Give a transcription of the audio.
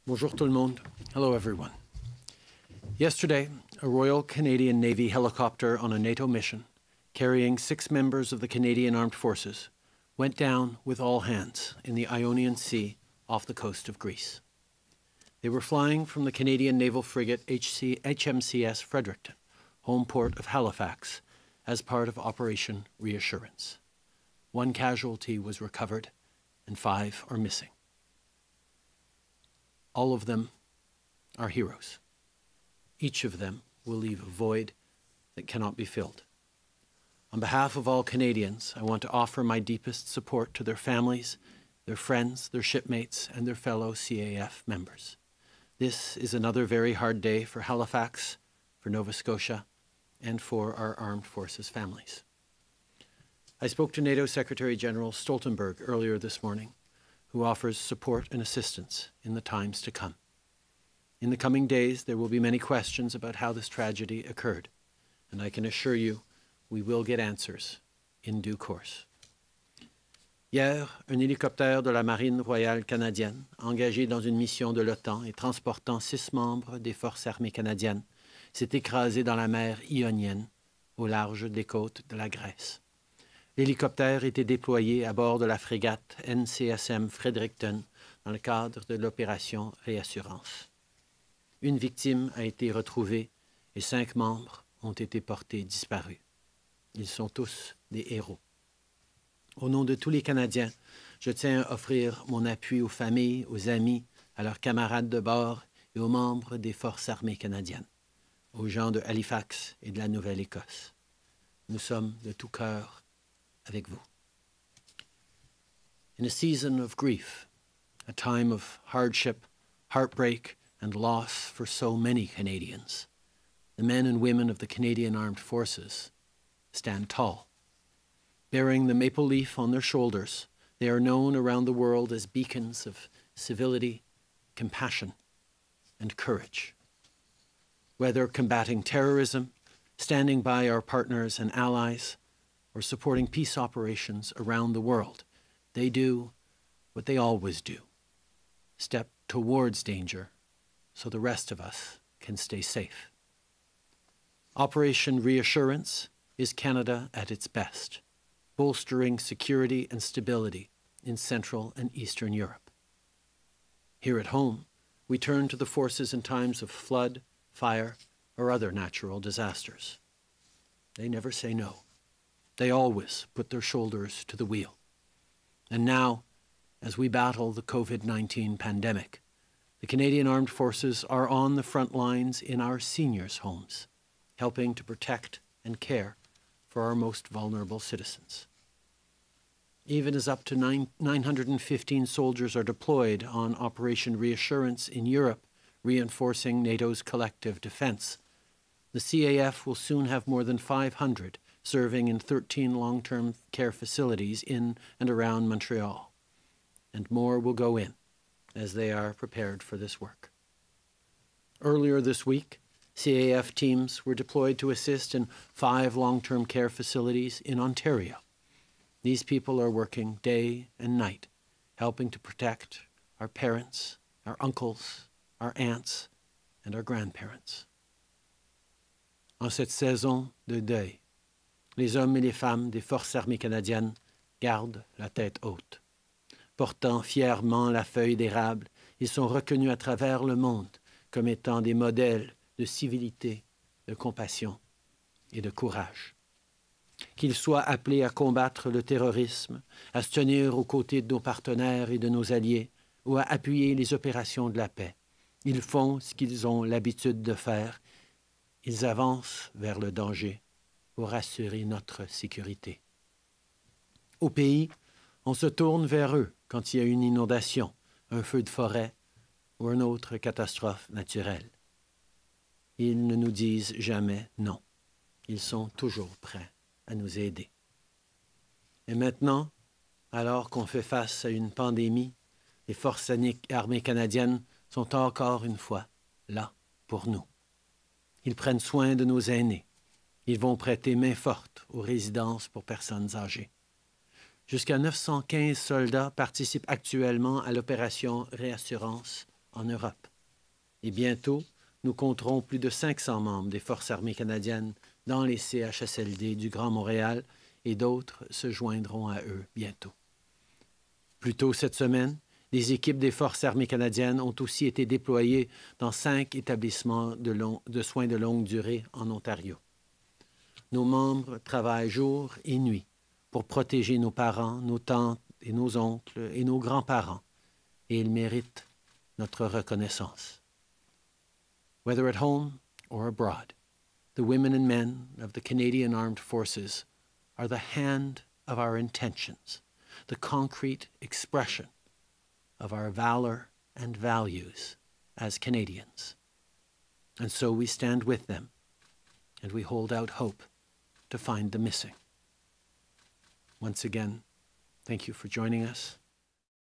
Bonjour tout le monde. Hello, everyone. Yesterday, a Royal Canadian Navy helicopter on a NATO mission, carrying 6 members of the Canadian Armed Forces, went down with all hands in the Ionian Sea off the coast of Greece. They were flying from the Canadian naval frigate HMCS Fredericton, home port of Halifax, as part of Operation Reassurance. 1 casualty was recovered, and 5 are missing. All of them are heroes. Each of them will leave a void that cannot be filled. On behalf of all Canadians, I want to offer my deepest support to their families, their friends, their shipmates, and their fellow CAF members. This is another very hard day for Halifax, for Nova Scotia, and for our armed forces families. I spoke to NATO Secretary General Stoltenberg earlier this morning, who offers support and assistance in the times to come. In the coming days, there will be many questions about how this tragedy occurred, and I can assure you we will get answers in due course. Hier, un hélicoptère de la Marine royale canadienne, engagé dans une mission de l'OTAN et transportant 6 membres des forces armées canadiennes, s'est écrasé dans la mer Ionienne, au large des côtes de la Grèce. L'hélicoptère était déployé à bord de la frégate NCSM Fredericton dans le cadre de l'opération Réassurance. Une victime a été retrouvée et 5 membres ont été portés disparus. Ils sont tous des héros. Au nom de tous les Canadiens, je tiens à offrir mon appui aux familles, aux amis, à leurs camarades de bord et aux membres des Forces armées canadiennes, aux gens de Halifax et de la Nouvelle-Écosse. Nous sommes de tout cœur avec vous. In a season of grief, a time of hardship, heartbreak, and loss for so many Canadians, the men and women of the Canadian Armed Forces stand tall. Bearing the maple leaf on their shoulders, they are known around the world as beacons of civility, compassion, and courage. Whether combating terrorism, standing by our partners and allies, or supporting peace operations around the world, they do what they always do: step towards danger so the rest of us can stay safe. Operation Reassurance is Canada at its best, bolstering security and stability in Central and Eastern Europe. Here at home, we turn to the forces in times of flood, fire, or other natural disasters. They never say no. They always put their shoulders to the wheel. And now, as we battle the COVID-19 pandemic, the Canadian Armed Forces are on the front lines in our seniors' homes, helping to protect and care for our most vulnerable citizens. Even as up to 915 soldiers are deployed on Operation Reassurance in Europe, reinforcing NATO's collective defense, the CAF will soon have more than 500 serving in 13 long-term care facilities in and around Montreal. And more will go in as they are prepared for this work. Earlier this week, CAF teams were deployed to assist in 5 long-term care facilities in Ontario. These people are working day and night, helping to protect our parents, our uncles, our aunts, and our grandparents. En cette saison de deuil, les hommes et les femmes des Forces armées canadiennes gardent la tête haute. Portant fièrement la feuille d'érable, ils sont reconnus à travers le monde comme étant des modèles de civilité, de compassion et de courage. Qu'ils soient appelés à combattre le terrorisme, à se tenir aux côtés de nos partenaires et de nos alliés, ou à appuyer les opérations de la paix, ils font ce qu'ils ont l'habitude de faire. Ils avancent vers le danger pour assurer notre sécurité. Au pays, on se tourne vers eux quand il y a une inondation, un feu de forêt ou une autre catastrophe naturelle. Ils ne nous disent jamais non. Ils sont toujours prêts à nous aider. Et maintenant, alors qu'on fait face à une pandémie, les Forces armées canadiennes sont encore une fois là pour nous. Ils prennent soin de nos aînés. Ils vont prêter main forte aux résidences pour personnes âgées. Jusqu'à 915 soldats participent actuellement à l'opération Réassurance en Europe. Et bientôt, nous compterons plus de 500 membres des Forces armées canadiennes dans les CHSLD du Grand Montréal et d'autres se joindront à eux bientôt. Plus tôt cette semaine, les équipes des Forces armées canadiennes ont aussi été déployées dans 5 établissements de soins de longue durée en Ontario. Nos membres travaillent jour et nuit pour protéger nos parents, nos tantes et nos oncles et nos grands-parents, et ils méritent notre reconnaissance. Whether at home or abroad, the women and men of the Canadian Armed Forces are the hand of our intentions, the concrete expression of our valor and values as Canadians. And so we stand with them, and we hold out hope to find the missing. Once again, thank you for joining us.